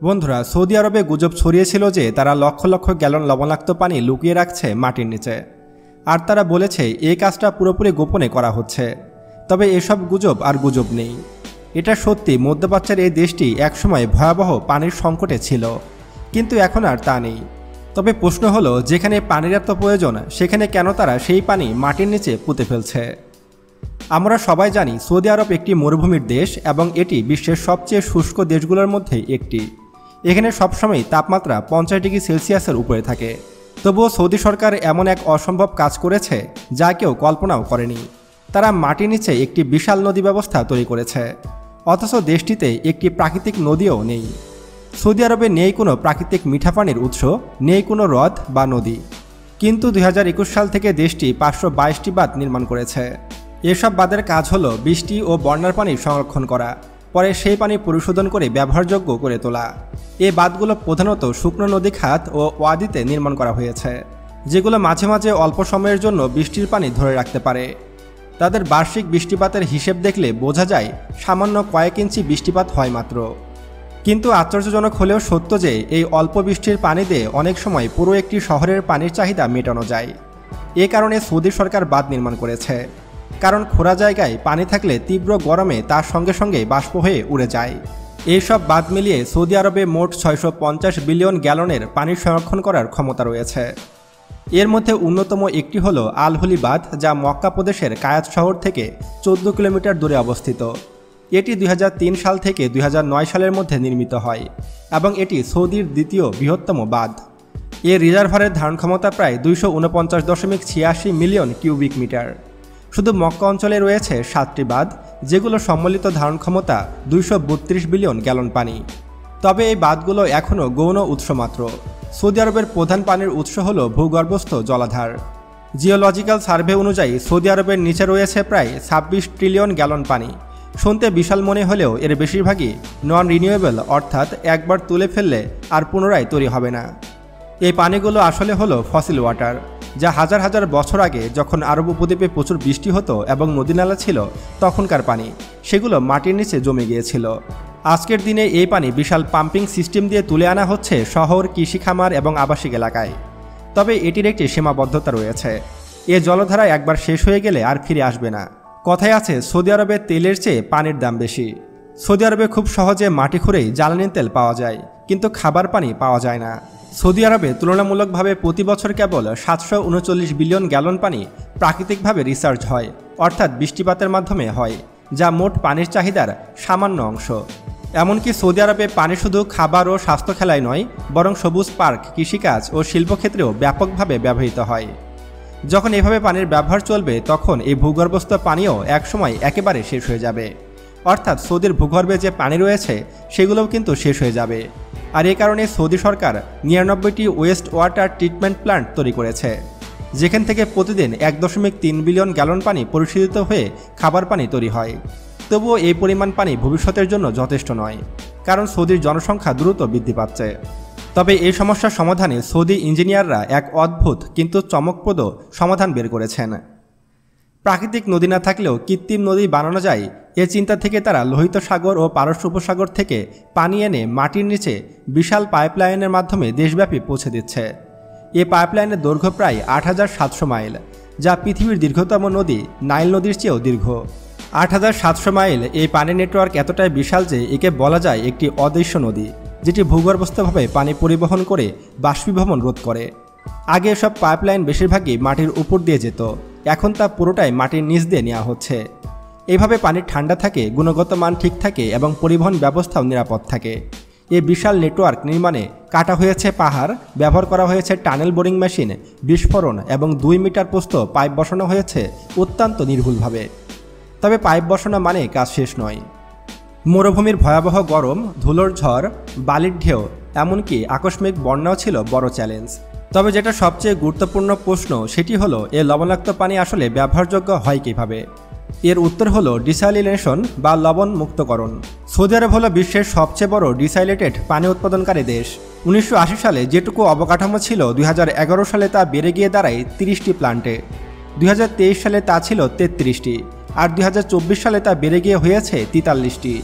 বন্ধুরা, সৌদি আরবে গুজব ছড়িয়েছিল যে তারা লক্ষ লক্ষ গ্যালন লবণাক্ত পানি লুকিয়ে রাখছে মাটির নিচে, আর তারা বলেছে এই কাজটা পুরোপুরি গোপনে করা হচ্ছে। তবে এসব গুজব আর গুজব নেই। এটা সত্যি, মধ্যপ্রাচ্যের এই দেশটি একসময় ভয়াবহ পানির সংকটে ছিল, কিন্তু এখন আর তা নেই। তবে প্রশ্ন হলো, যেখানে পানির এত প্রয়োজন সেখানে কেন তারা সেই পানি মাটির নিচে পুঁতে ফেলছে? আমরা সবাই জানি সৌদি আরব একটি মরুভূমির দেশ এবং এটি বিশ্বের সবচেয়ে শুষ্ক দেশগুলোর মধ্যে একটি। এখানে সবসময় তাপমাত্রা 50 ডিগ্রি সেলসিয়াসের উপরে থাকে। তবুও সৌদি সরকার এমন এক অসম্ভব কাজ করেছে যা কেউ কল্পনাও করেনি। তারা মাটির নিচে একটি বিশাল নদী ব্যবস্থা তৈরি করেছে, অথচ দেশটিতে একটি প্রাকৃতিক নদীও নেই। সৌদি আরবে নেই কোনো প্রাকৃতিক মিঠা পানির উৎস, নেই কোনো হ্রদ বা নদী। কিন্তু 2021 সাল থেকে দেশটি 522টি বাঁধ নির্মাণ করেছে। এসব বাঁধের কাজ হলো বৃষ্টি ও বন্যার পানি সংরক্ষণ করা, পরে সেই পানি পরিশোধন করে ব্যবহারযোগ্য করে তোলা। এই বাঁধগুলো প্রধানত শুকনো নদী খাত ও ওয়াদিতে নির্মাণ করা হয়েছে, যেগুলো মাঝে মাঝে অল্প সময়ের জন্য বৃষ্টির পানি ধরে রাখতে পারে। তাদের বার্ষিক বৃষ্টিপাতের হিসেব দেখলে বোঝা যায় সামান্য কয়েক ইঞ্চি বৃষ্টিপাত হয় মাত্র। কিন্তু আশ্চর্যজনক হলেও সত্য যে এই অল্প বৃষ্টির পানি দিয়ে অনেক সময় পুরো একটি শহরের পানির চাহিদা মেটানো যায়। এ কারণে সৌদি সরকার বাঁধ নির্মাণ করেছে, কারণ খোলা জায়গায় পানি থাকলে তীব্র গরমে তার সঙ্গে সঙ্গে বাষ্প হয়ে উড়ে যায়। এইসব বাঁধ মিলিয়ে সৌদি আরবে মোট 650 বিলিয়ন গ্যালনের পানি সংরক্ষণ করার ক্ষমতা রয়েছে। এর মধ্যে অন্যতম একটি হলো আল হুলি বাঁধ, যা মক্কা প্রদেশের কায়াত শহর থেকে 14 কিলোমিটার দূরে অবস্থিত। এটি 2003 সাল থেকে 2009 সালের মধ্যে নির্মিত হয় এবং এটি সৌদির দ্বিতীয় বৃহত্তম বাঁধ। এর রিজার্ভারের ধারণ ক্ষমতা প্রায় 249.86 মিলিয়ন কিউবিক মিটার। শুধু মক্কা অঞ্চলে রয়েছে 7টি বাঁধ, যেগুলো সম্মিলিত ধারণ ক্ষমতা 232 বিলিয়ন গ্যালন পানি। তবে এই বাঁধগুলো এখনও গৌণ উৎস মাত্র। সৌদি আরবের প্রধান পানির উৎস হল ভূগর্ভস্থ জলাধার। জিওলজিক্যাল সার্ভে অনুযায়ী সৌদি আরবের নিচে রয়েছে প্রায় 26 ট্রিলিয়ন গ্যালন পানি। শুনতে বিশাল মনে হলেও এর বেশিরভাগই নন রিনিউয়েবল, অর্থাৎ একবার তুলে ফেললে আর পুনরায় তৈরি হবে না। এই পানিগুলো আসলে হলো ফসিল ওয়াটার, যা হাজার হাজার বছর আগে যখন আরব উপদ্বীপে প্রচুর বৃষ্টি হতো এবং নদীনালা ছিল তখনকার পানি, সেগুলো মাটির নিচে জমে গিয়েছিল। আজকের দিনে এই পানি বিশাল পাম্পিং সিস্টেম দিয়ে তুলে আনা হচ্ছে শহর, কৃষি খামার এবং আবাসিক এলাকায়। তবে এটির একটি সীমাবদ্ধতা রয়েছে। এ জলধারা একবার শেষ হয়ে গেলে আর ফিরে আসবে না। কথায় আছে, সৌদি আরবে তেলের চেয়ে পানির দাম বেশি। সৌদি আরবে খুব সহজে মাটি খুঁড়েই জ্বালানি তেল পাওয়া যায়, কিন্তু খাবার পানি পাওয়া যায় না। সৌদি আরবে তুলনামূলকভাবে প্রতি বছর কেবল 739 বিলিয়ন গ্যালন পানি প্রাকৃতিকভাবে রিচার্জ হয়, অর্থাৎ বৃষ্টিপাতের মাধ্যমে হয়, যা মোট পানির চাহিদার সামান্য অংশ। এমনকি সৌদি আরবে পানি শুধু খাবার ও স্বাস্থ্য খেলায় নয়, বরং সবুজ পার্ক, কৃষিকাজ ও শিল্পক্ষেত্রেও ব্যাপকভাবে ব্যবহৃত হয়। যখন এভাবে পানির ব্যবহার চলবে, তখন এই ভূগর্ভস্থ পানিও একসময় একেবারে শেষ হয়ে যাবে। অর্থাৎ সৌদির ভূগর্ভে যে পানি রয়েছে সেগুলোও কিন্তু শেষ হয়ে যাবে। আর এ কারণে সৌদি সরকার 99টি ওয়েস্ট ওয়াটার ট্রিটমেন্ট প্ল্যান্ট তৈরি করেছে, যেখান থেকে প্রতিদিন 1.3 বিলিয়ন গ্যালন পানি পরিশোধিত হয়ে খাবার পানি তৈরি হয়। তবুও এই পরিমাণ পানি ভবিষ্যতের জন্য যথেষ্ট নয়, কারণ সৌদির জনসংখ্যা দ্রুত বৃদ্ধি পাচ্ছে। তবে এই সমস্যার সমাধানে সৌদি ইঞ্জিনিয়াররা এক অদ্ভুত কিন্তু চমকপ্রদ সমাধান বের করেছেন। প্রাকৃতিক নদী না থাকলেও কৃত্রিম নদী বানানো যায়, এ চিন্তা থেকে তারা লোহিত সাগর ও পারস্য উপসাগর থেকে পানি এনে মাটির নিচে বিশাল পাইপলাইনের মাধ্যমে দেশব্যাপী পৌঁছে দিচ্ছে। এই পাইপলাইনের দৈর্ঘ্য প্রায় 8700 মাইল, যা পৃথিবীর দীর্ঘতম নদী নাইল নদীর চেয়েও দীর্ঘ। 8700 মাইল এই পানি নেটওয়ার্ক এতটাই বিশাল যে একে বলা যায় একটি অদৃশ্য নদী, যেটি ভূগর্ভস্থভাবে পানি পরিবহন করে বাষ্পীভবন রোধ করে। আগে এসব পাইপলাইন বেশিরভাগই মাটির উপর দিয়ে যেত, এখন তা পুরোটাই মাটির নিচ দিয়ে নেওয়া হচ্ছে। এইভাবে পানি ঠান্ডা থাকে, গুণগত মান ঠিক থাকে এবং পরিবহন ব্যবস্থাও নিরাপদ থাকে। এই বিশাল নেটওয়ার্ক নির্মাণে কাটা হয়েছে পাহাড়, ব্যবহার করা হয়েছে টানেল বোরিং মেশিন, বিস্ফোরণ এবং 2 মিটার প্রস্থ পাইপ বসানো হয়েছে অত্যন্ত নির্ভুলভাবে। তবে পাইপ বসানো মানে কাজ শেষ নয়। মরুভূমির ভয়াবহ গরম, ধুলোর ঝড়, বালির ঢেউ, এমনকি আকস্মিক বন্যাও ছিল বড় চ্যালেঞ্জ। তবে যেটা সবচেয়ে গুরুত্বপূর্ণ প্রশ্ন, সেটি হলো এই লবণাক্ত পানি আসলে ব্যবহারযোগ্য হয় কিভাবে? এর উত্তর হলো ডিসালিনেশন বা লবণ মুক্তকরণ। সৌদি আরব হলো বিশ্বের সবচেয়ে বড় ডিসাইলেটেড পানি উৎপাদনকারী দেশ। 1980 সালে যেটুকু অবকাঠামো ছিল, 2011 সালে তা বেড়ে গিয়ে দাঁড়ায় 30টি প্লান্টে। 2023 সালে তা ছিল 33টি, আর 2024 সালে তা বেড়ে গিয়ে হয়েছে 43টি।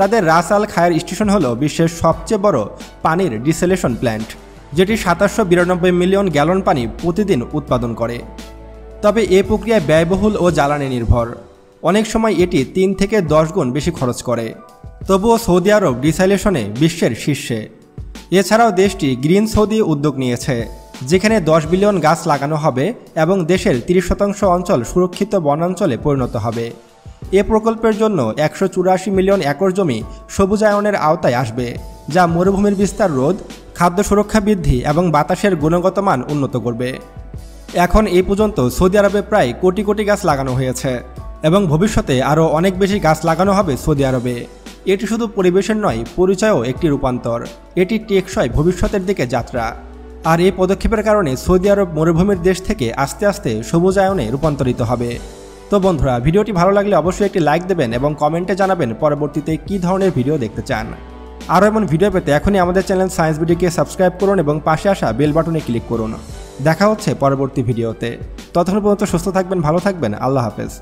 তাদের রাস আল খায়ের স্টেশন হলো বিশ্বের সবচেয়ে বড় পানির ডিসেলেশন প্ল্যান্ট, যেটি 2792 মিলিয়ন গ্যালন পানি প্রতিদিন উৎপাদন করে। তবে এ প্রক্রিয়ায় ব্যয়বহুল ও জ্বালানি নির্ভর। অনেক সময় এটি 3 থেকে 10 গুণ বেশি খরচ করে। তবুও সৌদি আরব ডিসেলেশনে বিশ্বের শীর্ষে। এছাড়াও দেশটি গ্রিন সৌদি উদ্যোগ নিয়েছে, যেখানে 10 বিলিয়ন গাছ লাগানো হবে এবং দেশের 30% অঞ্চল সুরক্ষিত বনাঞ্চলে পরিণত হবে। এ প্রকল্পের জন্য 184 মিলিয়ন একর জমি সবুজায়নের আওতায় আসবে, যা মরুভূমির বিস্তার রোধ, খাদ্য সুরক্ষা বৃদ্ধি এবং বাতাসের গুণগত মান উন্নত করবে। এখন এই পর্যন্ত সৌদি আরবে প্রায় কোটি কোটি গাছ লাগানো হয়েছে এবং ভবিষ্যতে আরও অনেক বেশি গাছ লাগানো হবে সৌদি আরবে। এটি শুধু পরিবেশের নয়, পরিচয়ও একটি রূপান্তর। এটি টেকসই ভবিষ্যতের দিকে যাত্রা। আর এই পদক্ষেপের কারণে সৌদি আরব মরুভূমির দেশ থেকে আস্তে আস্তে সবুজায়নে রূপান্তরিত হবে। তো বন্ধুরা, ভিডিওটি ভালো লাগলে অবশ্যই একটি লাইক দেবেন এবং কমেন্টে জানাবেন পরবর্তীতে কী ধরনের ভিডিও দেখতে চান। আরও এমন ভিডিও পেতে এখনই আমাদের চ্যানেল সায়েন্স ভিডিওকে সাবস্ক্রাইব করুন এবং পাশে আসা বেল বাটনে ক্লিক করুন। দেখা হচ্ছে পরবর্তী ভিডিওতে। ততক্ষণ পর্যন্ত সুস্থ থাকবেন, ভালো থাকবেন। আল্লাহ হাফেজ।